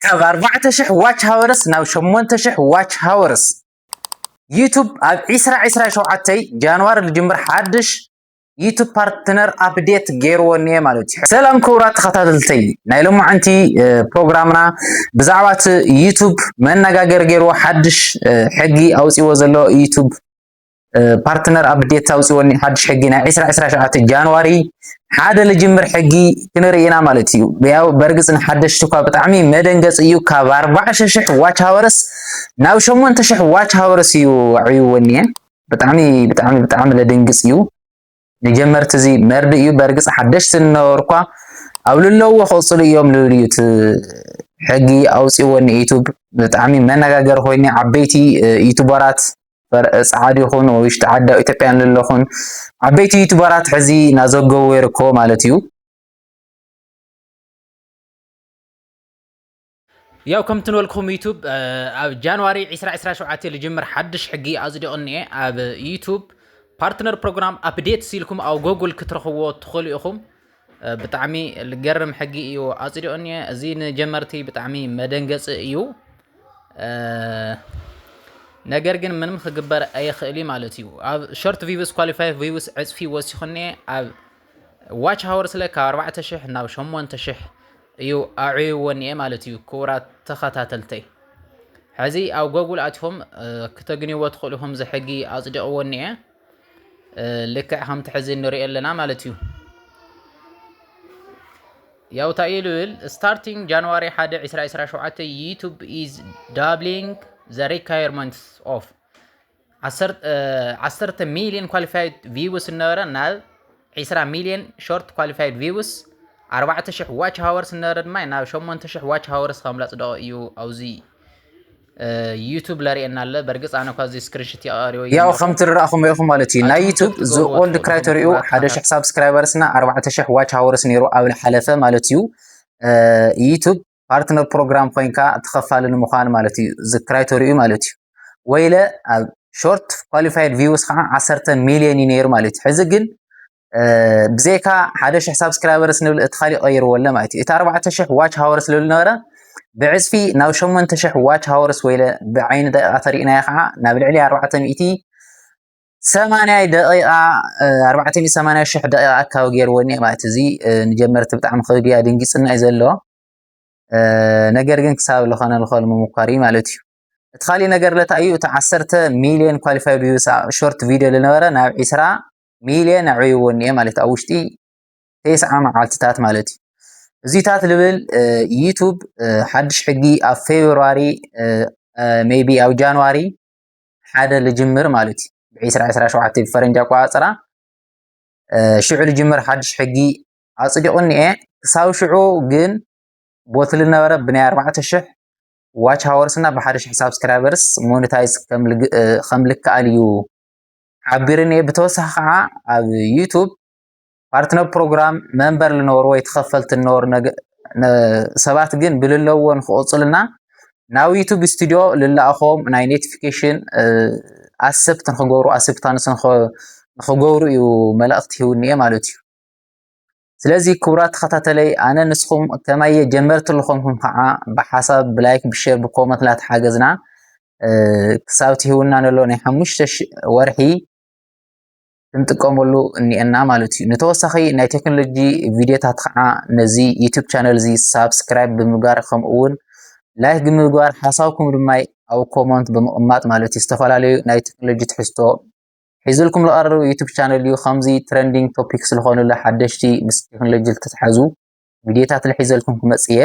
ካብ 4000 ዋች ሃወርስ ናብ 8000 ዋች ሃወርስ ዩቱብ ኣብ 2027 ጃንዋሪ ልጅምር ሓድሽ ዩቱብ ፓርትነር አፕዴት ገይርዎ እኒአ ማለት እዩ። ሰላም ክቡራት ተኸታተልተይ ናይ ሎማዓንቲ ፕሮግራምና ብዛዕባ ዩቱብ መነጋገር ገይርዎ ሓድሽ ሕጊ ኣውፂዎ ዘሎ ዩቱብ ፓርትነር አፕዴት ኣውፂዎ ሓድሽ ሕጊ ናይ 2027 ጃንዋሪ ሓደ ልጅምር ሕጊ ክንርኢ ኢና ማለት እዩ። ያው በርግጽ ንሓደሽቲ እኳ ብጣዕሚ መደንገጽ እዩ። ካብ 40,000 ዋች ሃወርስ ናብ 8,000 ዋች ሃወርስ እዩ ዕይዎ እኒአ። ብጣዕሚ ለድንግጽ እዩ። ንጀመርቲ እዚ መርዲ እዩ። በርግጽ ሓደሽቲ ነበርኳ ኣብ ልለዎ ክቕጽሉ እዮም ልብል እዩ ሕጊ ኣውፂዎ ዩቱብ ብጣዕሚ መነጋገሪ ኮይኑ ዓበይቲ ዩቱበራት ጻዕዲ ይኹን ውሽጢ ዓዲ ኢትዮጵያን ዘለኹን ዓበይቲ ዩቱበራት ሕዚ ናዘገቡ ይርከቡ ማለት እዩ። ያው ከም ትንበልኩም ዩቱብ ኣብ ጃንዋሪ 2027 ልጅምር ሓድሽ ሕጊ ኣጽዲቑ እኒአ ኣብ ዩቱብ ፓርትነር ፕሮግራም አፕዴት ሲልኩም ኣብ ጎግል ክትረኽብዎ ትኽእሉ ኢኹም። ብጣዕሚ ልገርም ሕጊ እዩ ኣጽዲቑ እኒአ። እዚ ንጀመርቲ ብጣዕሚ መደንገፂ እዩ። ነገር ግን ምንም ክግበር ኣይኽእል ማለት እዩ። ኣብ ሾርት ቪውስ ኳሊፋይ ቪውስ ዕፅፊ ወሲኹኒ ኣብ ዋች ሃወርስ ላይ ካብ 4000 ናብ 8000 እዩ ኣዕይዎ እኒአ ማለት እዩ። ክቡራት ተኸታተልተይ ሕዚ ኣብ ጎግል ኣትኹም ክተግንይዎ ትኽእሉ ኢኹም። እዚ ሕጊ ኣጽዲቕዎ እኒአ ልክዕ ከምቲ ሕዚ ንሪኦ ኣለና ማለት እዩ። ያው እንታይ እዩ ልብል ስታርቲንግ ጃንዋሪ 1 2027 ዩቱብ ኢዝ ዳብሊንግ the requirements of 10 ሚሊዮን ኳሊፋይድ ቪውስ ነበረ ናብ 20 ሚሊዮን ሾርት ኳሊፋይድ ቪውስ 4000 ዋች ሃወርስ ነበረ ድማ ናብ 8000 ዋች ሃወርስ ከምላጽደቐ እዩ ኣብዚ ዩቱብ ለሪአና አለ። በርግጽ ኣነ ኳዚ ስክሪንሾት ያቀሪው ያው ከም ትራእኹም ኢኹም ማለት እዩ። ናይ ዩቱብ ዚ ኦልድ ክራይተሪኡ 1000 ሰብስክራይበርስ እና 4000 ዋች ሃወርስ ነይሩ ኣብ ሓለፈ ማለት እዩ። ዩቱብ ፓርትነር ፕሮግራም ኮይንካ ተኸፋሊ ንምዃን ማለት እዩ ዚ ክራይተሪኡ ማለት እዩ። ወይለ ኣብ ሾርት ኳሊፋይድ ቪውስ ከዓ 10 ሚሊዮን ነይሩ ማለት እዩ። ሕዚ ግን ብዘይካ 1000 ሰብስክራይበርስ ንብል እቲ ኻሊእ ቀይርዎ ኣሎ ማለት እዩ። እቲ 4000 ዋች ሃወርስ ልብል ነበረ ብዕጽፊ ናብ 8000 ዋች ሃወርስ ወይለ ብዓይኒ ደቂቓ ተሪእናዮ ከዓ ናብ ልዕሊ 480 ደቂቓ 480,000 ደቂቓ ኣካባቢ ገይርዎ እኒአ ማለት እዚ ንጀመርቲ ብጣዕሚ ከቢድ ድንጊፅና እዩ ዘለዎ። ነገር ግን ክሳብ ዝኾነ ልኽእል ምሙኳር ማለት እዩ። እቲ ኻሊእ ነገር ለታ እዩ እቲ 10 ሚሊዮን ኳሊፋይድ ቪውስ ሾርት ቪድዮ ዝነበረ ናብ 20 ሚሊዮን ኣዕይዎ እኒአ ማለት ኣብ ውሽጢ 9 መዓልትታት ማለት እዩ። እዚታት ልብል ዩቱብ ሓድሽ ሕጊ ኣብ ፌብሩዋሪ ሜይቢ ኣብ ጃንዋሪ ሓደ ልጅምር ማለት እዩ ብ2027 ብፈረንጂ ኣቆፃፅራ ሽዑ ልጅምር ሓድሽ ሕጊ ኣጽዲቑ እኒአ። ክሳብ ሽዑ ግን ቦት ልነበረ ብናይ 4000 ዋች ሃወርስ እና ብ1000 ሰብስክራይበርስ ሞኔታይዝ ከም ልከኣል እዩ ዓቢር እኒአ። ብተወሳኺ ከዓ ኣብ ዩቱብ ፓርትነር ፕሮግራም መንበር ልነበሩ ወይ ተኸፈልቲ ልነበሩ ሰባት ግን ብልለዎን ክቕጽሉና ናብ ዩቱብ ስቱድዮ ልለኣኾም ናይ ኖቲፊኬሽን ኣሰብቲ ንኽገብሩ ኣሰብታንስ ንኽገብሩ እዩ መልእኽቲ ሂቡ እኒአ ማለት እዩ። ስለዚ ክቡራት ተኸታተለይ ኣነ ንስኹም ከማየ ጀመርቲ ልኾንኩም ከዓ ብሓሳብ ብላይክ ብሼር ብኮመንት ላተሓገዝና ክሳብ ትሂቡና ነሎ ናይ 5 ወርሒ ክንጥቀመሉ እኒአና ማለት እዩ። ንተወሳኺ ናይ ቴክኖሎጂ ቪድዮታት ከዓ ነዚ ዩቱብ ቻነል እዚ ሳብስክራይብ ብምግባር ከምኡውን ላይክ ብምግባር ሓሳብኩም ድማ ኣብ ኮመንት ብምቕማጥ ማለት እዩ። ዝተፈላለዩ ናይ ቴክኖሎጂ ትሕዝቶ ሒዝልኩም ዝቐርብ ዩቱብ ቻነል እዩ። ከምዚ ትሬንዲንግ ቶፒክስ ዝኾኑሉ ሓደሽቲ ምስ ቴክኖሎጂ ዝተተሓዙ ቪድዮታት ዝሒዘልኩም ክመጽእ እየ።